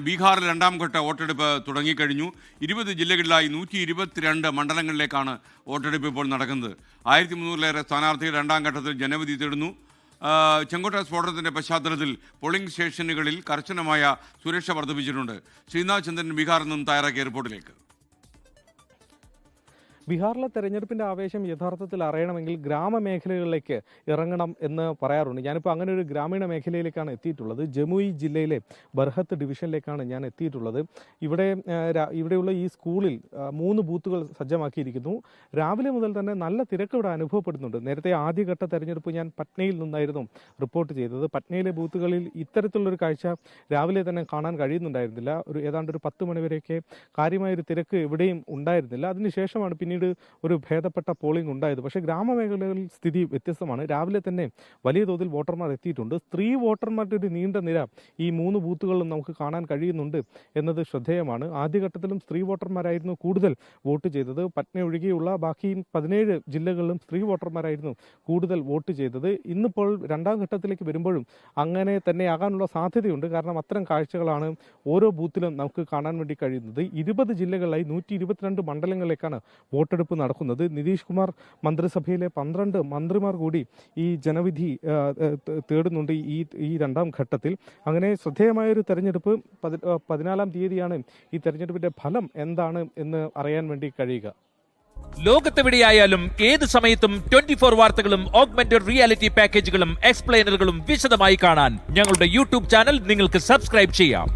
ബീഹാറിൽ രണ്ടാം ഘട്ട വോട്ടെടുപ്പ് തുടങ്ങിക്കഴിഞ്ഞു. 20 ജില്ലകളിലായി 122 മണ്ഡലങ്ങളിലേക്കാണ് വോട്ടെടുപ്പ് ഇപ്പോൾ നടക്കുന്നത്. 1300-ലേറെ സ്ഥാനാർത്ഥികൾ രണ്ടാം ഘട്ടത്തിൽ ജനവിധി തേടുന്നു. ചെങ്കോട്ട സ്ഫോടനത്തിന്റെ പശ്ചാത്തലത്തിൽ പോളിംഗ് സ്റ്റേഷനുകളിൽ കർശനമായ സുരക്ഷ വർദ്ധിപ്പിച്ചിട്ടുണ്ട്. ശ്രീനാഥ് ചന്ദ്രൻ ബീഹാറിൽ നിന്നും തയ്യാറാക്കിയ റിപ്പോർട്ടിലേക്ക്. ബീഹാറിലെ തെരഞ്ഞെടുപ്പിൻ്റെ ആവേശം യഥാർത്ഥത്തിൽ അറിയണമെങ്കിൽ ഗ്രാമമേഖലകളിലേക്ക് ഇറങ്ങണം എന്ന് പറയാറുണ്ട്. ഞാനിപ്പോൾ അങ്ങനെ ഒരു ഗ്രാമീണ മേഖലയിലേക്കാണ് എത്തിയിട്ടുള്ളത്. ജമുയി ജില്ലയിലെ ബർഹത്ത് ഡിവിഷനിലേക്കാണ് ഞാൻ എത്തിയിട്ടുള്ളത്. ഇവിടെയുള്ള ഈ സ്കൂളിൽ 3 ബൂത്തുകൾ സജ്ജമാക്കിയിരിക്കുന്നു. രാവിലെ മുതൽ തന്നെ നല്ല തിരക്ക് ഇവിടെ അനുഭവപ്പെടുന്നുണ്ട്. നേരത്തെ ആദ്യഘട്ട തെരഞ്ഞെടുപ്പ് ഞാൻ പട്നയിൽ നിന്നായിരുന്നു റിപ്പോർട്ട് ചെയ്തത്. പട്നയിലെ ബൂത്തുകളിൽ ഇത്തരത്തിലുള്ളൊരു കാഴ്ച രാവിലെ തന്നെ കാണാൻ കഴിയുന്നുണ്ടായിരുന്നില്ല. ഏതാണ്ട് ഒരു 10 മണിവരെയൊക്കെ കാര്യമായൊരു തിരക്ക് എവിടെയും ഉണ്ടായിരുന്നില്ല. അതിനുശേഷമാണ് പിന്നീട് ഒരു ഭേദപ്പെട്ട പോളിംഗ് ഉണ്ടായത്. പക്ഷേ ഗ്രാമമേഖലകളിൽ സ്ഥിതി വ്യത്യസ്തമാണ്. രാവിലെ തന്നെ വലിയ തോതിൽ വോട്ടർമാർ എത്തിയിട്ടുണ്ട്. സ്ത്രീ വോട്ടർമാരുടെ ഒരു നീണ്ട നിര ഈ 3 ബൂത്തുകളിലും നമുക്ക് കാണാൻ കഴിയുന്നുണ്ട് എന്നത് ശ്രദ്ധേയമാണ്. ആദ്യഘട്ടത്തിലും സ്ത്രീ വോട്ടർമാരായിരുന്നു കൂടുതൽ വോട്ട് ചെയ്തത്. പട്ന ഒഴികെയുള്ള ബാക്കി 17 ജില്ലകളിലും സ്ത്രീ വോട്ടർമാരായിരുന്നു കൂടുതൽ വോട്ട് ചെയ്തത്. ഇന്നിപ്പോൾ രണ്ടാം ഘട്ടത്തിലേക്ക് വരുമ്പോഴും അങ്ങനെ തന്നെ ആകാനുള്ള സാധ്യതയുണ്ട്. കാരണം അത്തരം കാഴ്ചകളാണ് ഓരോ ബൂത്തിലും നമുക്ക് കാണാൻ വേണ്ടി കഴിയുന്നത്. 20 ജില്ലകളിലായി 122 മണ്ഡലങ്ങളിലേക്കാണ് വോട്ടെടുപ്പ് നടക്കുന്നത്. നിതീഷ് കുമാർ മന്ത്രിസഭയിലെ 12 മന്ത്രിമാർ കൂടി ഈ ജനവിധി തേടുന്നുണ്ട് ഈ രണ്ടാം ഘട്ടത്തിൽ. അങ്ങനെ ശ്രദ്ധേയമായൊരു തെരഞ്ഞെടുപ്പ്. 14-ാം തീയതിയാണ് ഈ തെരഞ്ഞെടുപ്പിന്റെ ഫലം എന്താണ് എന്ന് അറിയാൻ വേണ്ടി കഴിയുക. ലോകത്തെവിടെയായാലും ഏത് സമയത്തും 24 വാർത്തകളും ഓഗ്മെന്റഡ് റിയാലിറ്റി പാക്കേജുകളും എക്സ്പ്ലെയിനറുകളും വിശദമായി കാണാൻ ഞങ്ങളുടെ യൂട്യൂബ് ചാനൽ നിങ്ങൾക്ക് സബ്സ്ക്രൈബ് ചെയ്യാം.